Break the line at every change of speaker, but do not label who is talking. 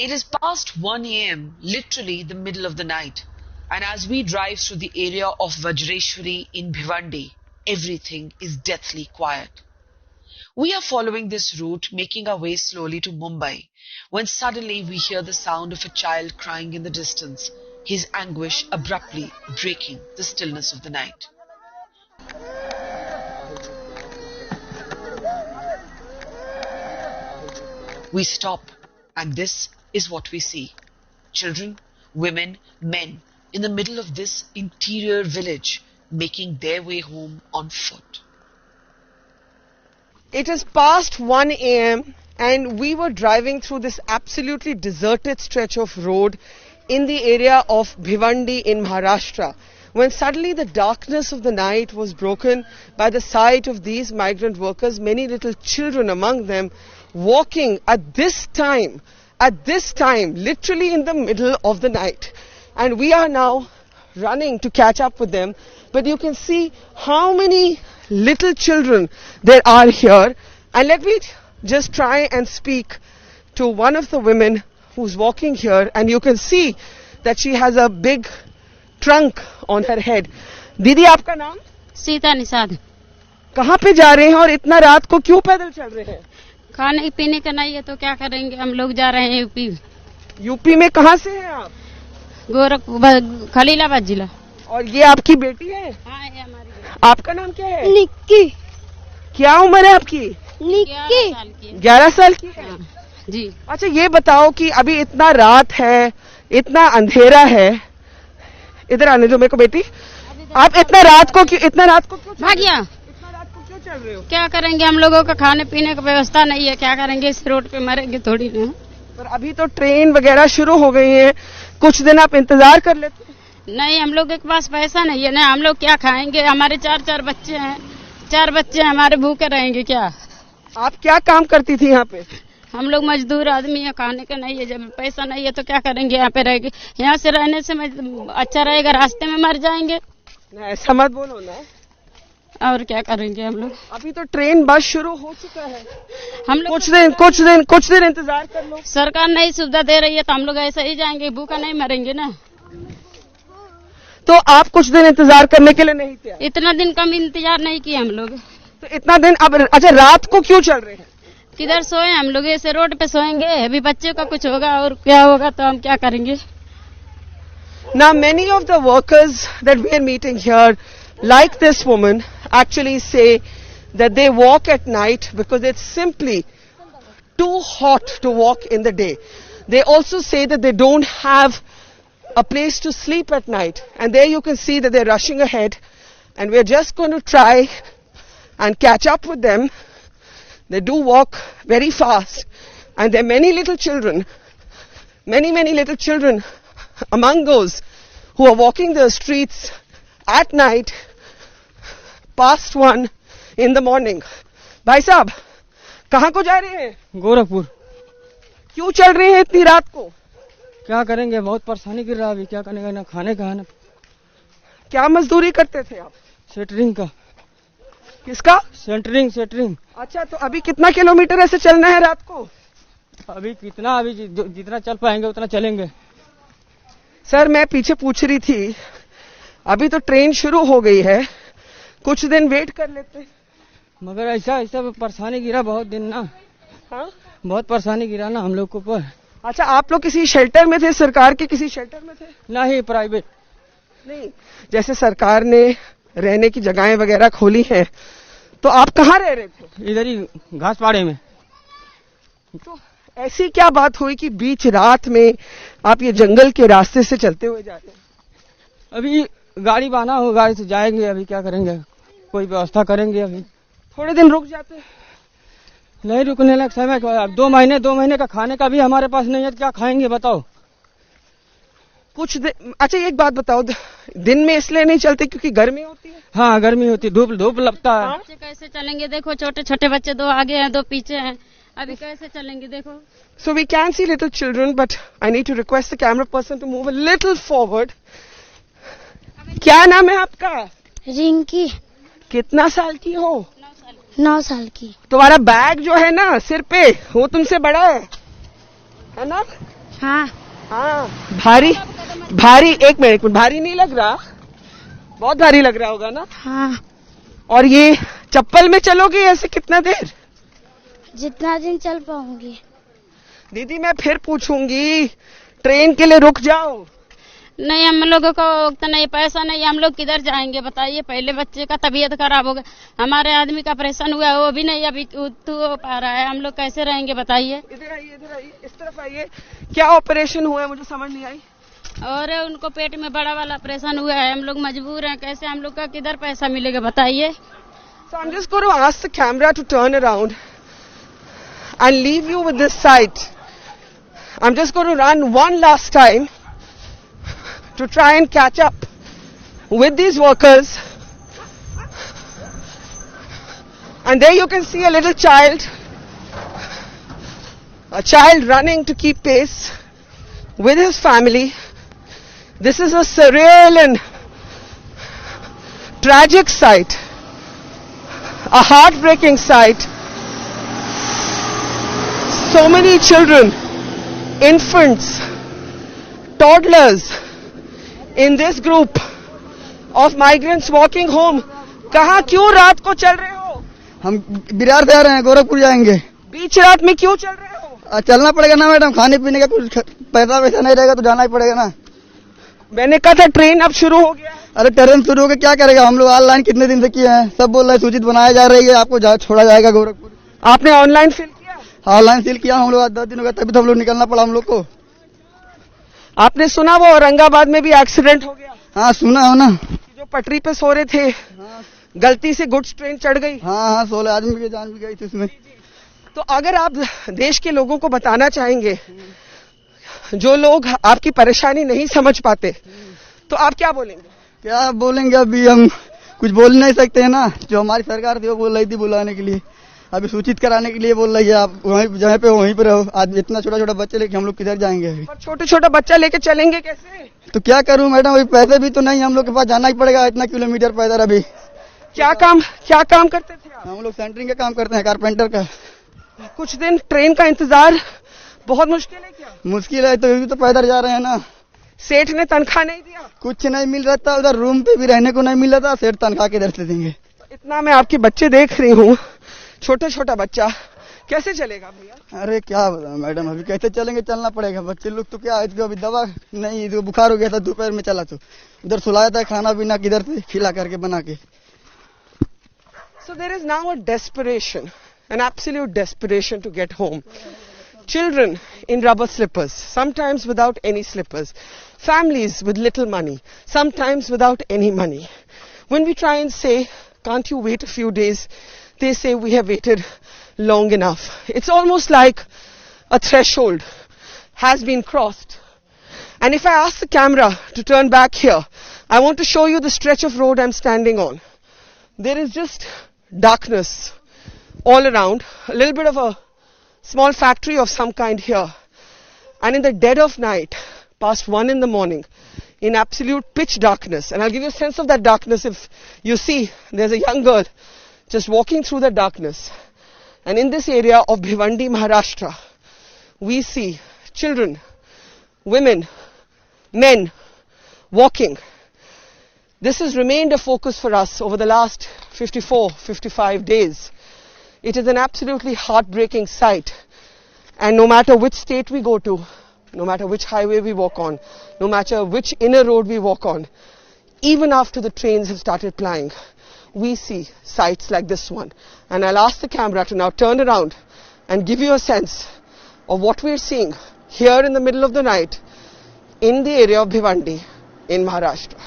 It is past 1 a.m., literally the middle of the night, and as we drive through the area of Vajreshwari in Bhivandi, everything is deathly quiet. We are following this route, making our way slowly to Mumbai, when suddenly we hear the sound of a child crying in the distance, his anguish abruptly breaking the stillness of the night. We stop, and this is what we see. Children, women, men in the middle of this interior village making their way home on foot.
It is past 1 a.m. and we were driving through this absolutely deserted stretch of road in the area of Bhivandi in Maharashtra, when suddenly the darkness of the night was broken by the sight of these migrant workers, many little children among them, walking at this time, literally in the middle of the night. And we are now running to catch up with them, but you can see how many little children there are here. And let me just try and speak to one of the women who's walking here, and you can see that she has a big trunk on her head. दीदी, आपका नाम?
सीता निषाद।
कहाँ पे जा रहे हैं और इतना रात को क्यों पैदल चल रहे हैं?
खाने पीने का नहीं है तो क्या करेंगे, हम लोग जा रहे हैं यूपी।
यूपी में कहाँ से हैं आप?
गोरखपुर, खलीलाबाद जिला।
और ये आपकी बेटी है?
हाँ, ये हमारी बेटी।
आपका नाम क्या है?
निक्की।
क्या उम्र है आपकी?
निक्की।
11 साल की है?
जी।
अच्छा, ये बताओ कि अभी इतना रात है, इतना अंधेरा है, इधर आने दो मेरे को बेटी। आप इतना रात को क्यों
भागिया?
इतना रात को क्यों चल रहे हो?
क्या करेंगे, हम लोगों का खाने पीने का व्यवस्था नहीं है, क्या करेंगे, इस रोड पे मरेंगे थोड़ी ना।
पर अभी तो ट्रेन वगैरह शुरू हो गई है, कुछ दिन आप इंतजार कर लेते।
नहीं, हम लोग के पास पैसा नहीं है ना, हम लोग क्या खाएंगे, हमारे चार बच्चे हैं, 4 बच्चे हमारे भूखे रहेंगे क्या?
आप क्या काम करती थी यहाँ पे?
हम लोग मजदूर आदमी है, खाने का नहीं है, जब पैसा नहीं है तो क्या करेंगे, यहाँ पे रहेंगे। यहाँ से रहने से अच्छा रहेगा, रास्ते में मर जाएंगे।
ऐसा मत बोलो ना।
और क्या करेंगे हम लोग?
अभी तो ट्रेन बस शुरू हो चुका है,
हम लोग
कुछ दिन इंतजार कर लो।
सरकार नहीं सुविधा दे रही है तो हम लोग ऐसे ही जाएंगे, भूखा नहीं मरेंगे ना।
तो आप कुछ दिन इंतजार करने के लिए नहीं थे?
इतना दिन कम इंतजार नहीं किया हम लोग।
तो इतना दिन अब अच्छा रात को क्यों चल रहे हैं?
किधर सोए हम लोग, ऐसे रोड पे सोएंगे, अभी बच्चे का कुछ होगा और क्या होगा तो हम क्या करेंगे।
Now many of the workers that we are meeting here, like this woman, actually say that they walk at night because it's simply too hot to walk in the day. They also say that they don't have a place to sleep at night, and there you can see that they're rushing ahead, and we're just going to try and catch up with them. They do walk very fast, and there are many little children, many little children among those who are walking the streets at night past 1 in the morning. भाई साहब, कहाँ को जा रहे हैं?
गोरखपुर।
क्यों चल रहे हैं इतनी रात को?
क्या करेंगे, बहुत परेशानी गिर रहा है, अभी क्या करेंगे, ना खाने का है ना।
क्या मजदूरी करते थे आप?
सेटरिंग का।
किसका?
सेटरिंग।
अच्छा, तो अभी कितना किलोमीटर ऐसे चलना है रात को?
अभी जितना चल पाएंगे उतना चलेंगे।
सर, मैं पीछे पूछ रही थी, अभी तो ट्रेन शुरू हो गई है, कुछ दिन वेट कर लेते।
मगर ऐसा परेशानी गिरा बहुत दिन ना।
हाँ,
बहुत परेशानी गिरा ना हम लोग को पर।
अच्छा, आप लोग किसी शेल्टर में थे? सरकार के किसी शेल्टर में थे?
नहीं, प्राइवेट
नहीं। जैसे सरकार ने रहने की जगहें वगैरह खोली हैं, तो आप कहाँ रह रहे थे?
इधर ही घासपाड़े में।
तो ऐसी क्या बात हुई कि बीच रात में आप ये जंगल के रास्ते से चलते हुए जा रहे हैं?
अभी गाड़ी बहाना हो, गाड़ी से जाएंगे, अभी क्या करेंगे, कोई व्यवस्था करेंगे। अभी
थोड़े दिन रुक जाते।
नहीं रुकने लग समय, 2 महीने का खाने का भी हमारे पास नहीं है, क्या खाएंगे बताओ।
कुछ दिन। अच्छा, एक बात बताओ, दिन में इसलिए नहीं चलते क्योंकि गर्मी होती है?
हाँ, गर्मी होती है, धूप लगता है।
बच्चे कैसे चलेंगे, देखो छोटे बच्चे, 2 आगे हैं 2 पीछे हैं, अभी कैसे चलेंगे देखो।
So we can see little children, but I need to request the camera person to move a little forward. क्या नाम है आपका?
रिंकी।
कितना साल की हो?
9 साल की।
तुम्हारा बैग जो है ना सिर पे, वो तुमसे बड़ा है ना?
हाँ
हाँ भारी भारी, एक मिनट भारी नहीं लग रहा? बहुत भारी लग रहा होगा ना?
हाँ।
और ये चप्पल में चलोगे ऐसे कितना देर?
जितना दिन चल पाऊंगी।
दीदी मैं फिर पूछूंगी, ट्रेन के लिए रुक जाओ।
नहीं, हम लोगों को तो नहीं, पैसा नहीं, हम लोग किधर जाएंगे बताइए। पहले बच्चे का तबीयत खराब हो गया, हमारे आदमी का ऑपरेशन हुआ है, वो भी नहीं अभी हो पा रहा है, हम लोग कैसे रहेंगे बताइए।
इधर आइए, इस तरफ आइए। क्या ऑपरेशन हुआ है मुझे समझ नहीं आई।
और उनको पेट में बड़ा वाला ऑपरेशन हुआ है, हम लोग मजबूर हैं, कैसे हम लोग का किधर पैसा मिलेगा बताइए।
So I'm just going to ask the camera to turn around and leave you with this sight. I'm just going to run one last time to try and catch up with these workers. And there you can see a little child, a child running to keep pace with his family. This is a surreal and tragic sight, a heartbreaking sight. So many children, infants, toddlers in this group of migrants walking home. कहाँ क्यों रात को चल रहे हो?
हम बिरार से आ रहे हैं, गोरखपुर जाएंगे।
बीच रात में क्यों चल रहे हो?
चलना पड़ेगा ना मैडम, खाने पीने का कुछ पैसा वैसा नहीं रहेगा तो जाना ही पड़ेगा ना।
मैंने कहा था ट्रेन अब शुरू हो गया।
अरे ट्रेन शुरू हो गया, क्या करेगा? हम लोग ऑनलाइन कितने दिन से किए हैं, सब बोल रहे हैं सूचित बनाया जा रही है, आपको छोड़ा जाएगा गोरखपुर।
आपने ऑनलाइन फिल किया?
ऑनलाइन फिल किया हम लोग, आज 10 दिन हो गया, तभी तो हम लोग निकलना पड़ा हम लोग को।
आपने सुना वो औरंगाबाद में भी एक्सीडेंट हो गया?
हाँ सुना हो ना,
जो पटरी पे सो रहे थे, गलती से गुड्स ट्रेन चढ़ गई।
हाँ 16 आदमी की जान भी गई थी उसमें।
तो अगर आप देश के लोगों को बताना चाहेंगे, जो लोग आपकी परेशानी नहीं समझ पाते, तो आप क्या बोलेंगे?
क्या बोलेंगे, अभी हम कुछ बोल नहीं सकते हैं ना। जो हमारी सरकार थी वो बोल रही थी बुलाने के लिए, अभी सूचित कराने के लिए बोल रही है, आप वहीं जहाँ पे वहीं पे रहो। आज इतना छोटा छोटा बच्चे लेके हम लोग किधर जाएंगे? अभी
छोटे छोटा बच्चा लेके चलेंगे कैसे?
तो क्या करूं मैडम, अभी पैसे भी तो नहीं, हम लोग के पास जाना ही पड़ेगा इतना किलोमीटर पैदल। अभी
क्या काम करते थे आप?
हम लोग सेंटरिंग का काम करते हैं, कारपेंटर का।
कुछ दिन ट्रेन का इंतजार बहुत मुश्किल है क्या?
मुश्किल है, तो तो पैदल जा रहे हैं ना।
सेठ ने तनख्वाह नहीं दिया?
कुछ नहीं मिल रहा था, उधर रूम पे भी रहने को नहीं मिल रहा था, सेठ तनख्वाह किधर से देंगे?
इतना मैं आपके बच्चे देख रही हूँ, छोटा बच्चा कैसे चलेगा भैया?
अरे क्या बताऊं मैडम, अभी कैसे चलेंगे? चलना पड़ेगा। बच्चे लोग तो क्या, इसको अभी दवा नहीं, इसको बुखार हो गया था, दोपहर में चला तो उधर सुलाया था, खाना पीना किधर से खिला करके बना के।
So there is now a desperation, an absolute desperation to get home. Children in rubber slippers, sometimes without any slippers. Families with little money, sometimes without any money. When we try and say, can't you wait a few days? They say we have waited long enough. It's almost like a threshold has been crossed. And if I ask the camera to turn back here, I want to show you the stretch of road I'm standing on. There is just darkness all around, a little bit of a small factory of some kind here. And in the dead of night, past 1 in the morning, in absolute pitch darkness, and I'll give you a sense of that darkness if you see there's a young girl just walking through the darkness. And in this area of Bhiwandi, Maharashtra, we see children, women, men walking. This has remained a focus for us over the last 55 days. It is an absolutely heartbreaking sight. And no matter which state we go to, no matter which highway we walk on, no matter which inner road we walk on, even after the trains have started plying, we see sights like this one. And I'll ask the camera to now turn around and give you a sense of what we're seeing here in the middle of the night in the area of Bhiwandi in Maharashtra.